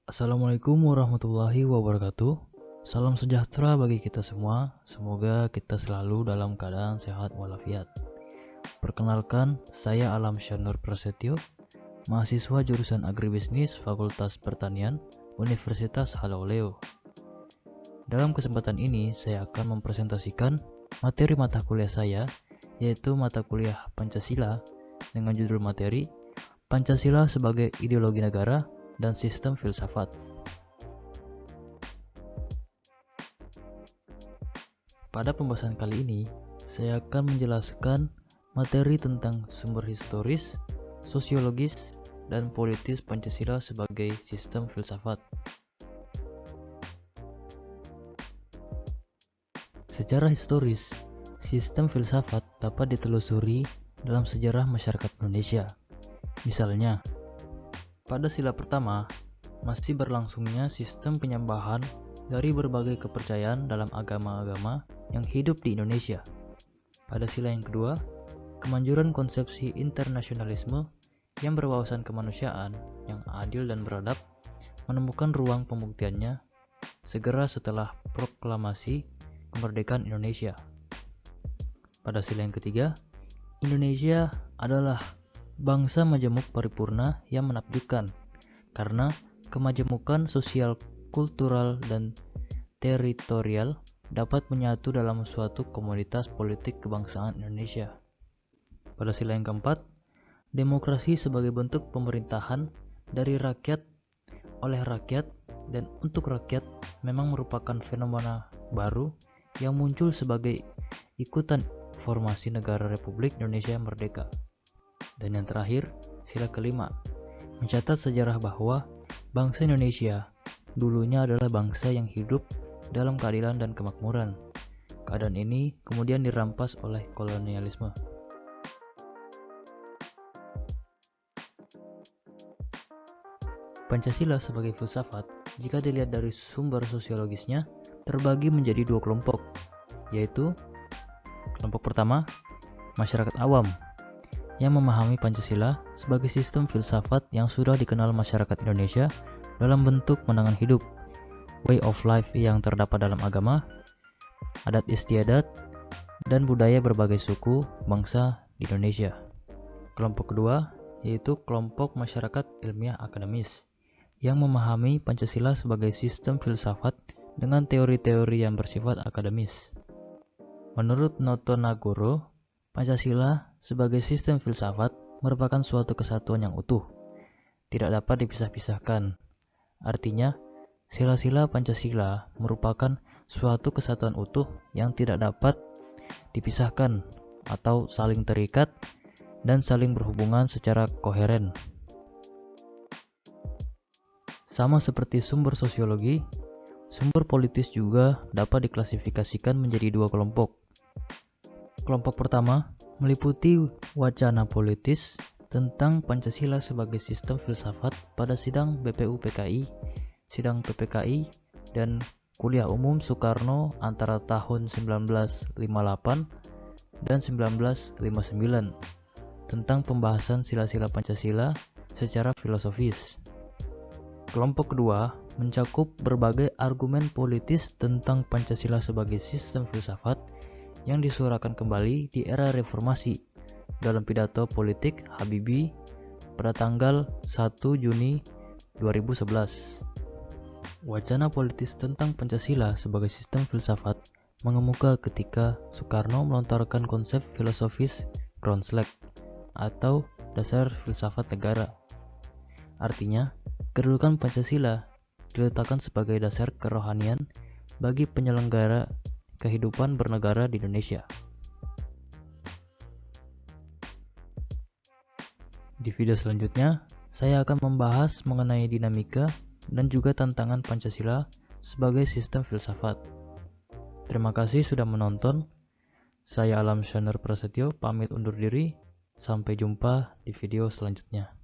Assalamualaikum warahmatullahi wabarakatuh. Salam sejahtera bagi kita semua. Semoga kita selalu dalam keadaan sehat walafiat. Perkenalkan, saya Alam Syanur Prasetyo, mahasiswa jurusan Agribisnis Fakultas Pertanian Universitas Haloleo. Dalam kesempatan ini, saya akan mempresentasikan materi mata kuliah saya, yaitu mata kuliah Pancasila dengan judul materi Pancasila sebagai Ideologi Negara dan Sistem Filsafat. Pada pembahasan kali ini, saya akan menjelaskan materi tentang sumber historis, sosiologis, dan politis Pancasila sebagai sistem filsafat. Secara historis, sistem filsafat dapat ditelusuri dalam sejarah masyarakat Indonesia. Misalnya, pada sila pertama, masih berlangsungnya sistem penyembahan dari berbagai kepercayaan dalam agama-agama yang hidup di Indonesia. Pada sila yang kedua, kemanjuran konsepsi internasionalisme yang berwawasan kemanusiaan yang adil dan beradab menemukan ruang pembuktiannya segera setelah proklamasi kemerdekaan Indonesia. Pada sila yang ketiga, Indonesia adalah bangsa majemuk paripurna yang menakjubkan karena kemajemukan sosial, kultural, dan teritorial dapat menyatu dalam suatu komunitas politik kebangsaan Indonesia. Pada sila yang keempat, demokrasi sebagai bentuk pemerintahan dari rakyat, oleh rakyat, dan untuk rakyat memang merupakan fenomena baru yang muncul sebagai ikutan formasi negara Republik Indonesia Merdeka. Dan yang terakhir, sila kelima, mencatat sejarah bahwa bangsa Indonesia dulunya adalah bangsa yang hidup dalam keadilan dan kemakmuran. Keadaan ini kemudian dirampas oleh kolonialisme. Pancasila sebagai filsafat, jika dilihat dari sumber sosiologisnya, terbagi menjadi dua kelompok, yaitu kelompok pertama, masyarakat awam, yang memahami Pancasila sebagai sistem filsafat yang sudah dikenal masyarakat Indonesia dalam bentuk pandangan hidup, way of life yang terdapat dalam agama, adat istiadat, dan budaya berbagai suku bangsa di Indonesia. Kelompok kedua yaitu kelompok masyarakat ilmiah akademis yang memahami Pancasila sebagai sistem filsafat dengan teori-teori yang bersifat akademis. Menurut Noto Nagoro, Pancasila sebagai sistem filsafat merupakan suatu kesatuan yang utuh, tidak dapat dipisah-pisahkan. Artinya, sila-sila Pancasila merupakan suatu kesatuan utuh yang tidak dapat dipisahkan atau saling terikat dan saling berhubungan secara koheren. Sama seperti sumber sosiologi, sumber politis juga dapat diklasifikasikan menjadi dua kelompok. Kelompok pertama meliputi wacana politis tentang Pancasila sebagai sistem filsafat pada sidang BPU-PKI, sidang PPKI, dan kuliah umum Soekarno antara tahun 1958 dan 1959 tentang pembahasan sila-sila Pancasila secara filosofis. Kelompok kedua mencakup berbagai argumen politis tentang Pancasila sebagai sistem filsafat yang disuarakan kembali di era reformasi dalam pidato politik Habibie pada tanggal 1 Juni 2011. Wacana politis tentang Pancasila sebagai sistem filsafat mengemuka ketika Soekarno melontarkan konsep filosofis Groundslek atau dasar filsafat negara. Artinya, kedudukan Pancasila diletakkan sebagai dasar kerohanian bagi penyelenggara kehidupan bernegara di Indonesia. Di video selanjutnya, saya akan membahas mengenai dinamika dan juga tantangan Pancasila sebagai sistem filsafat. Terima kasih sudah menonton. Saya Alam Syanur Prasetyo pamit undur diri. Sampai jumpa di video selanjutnya.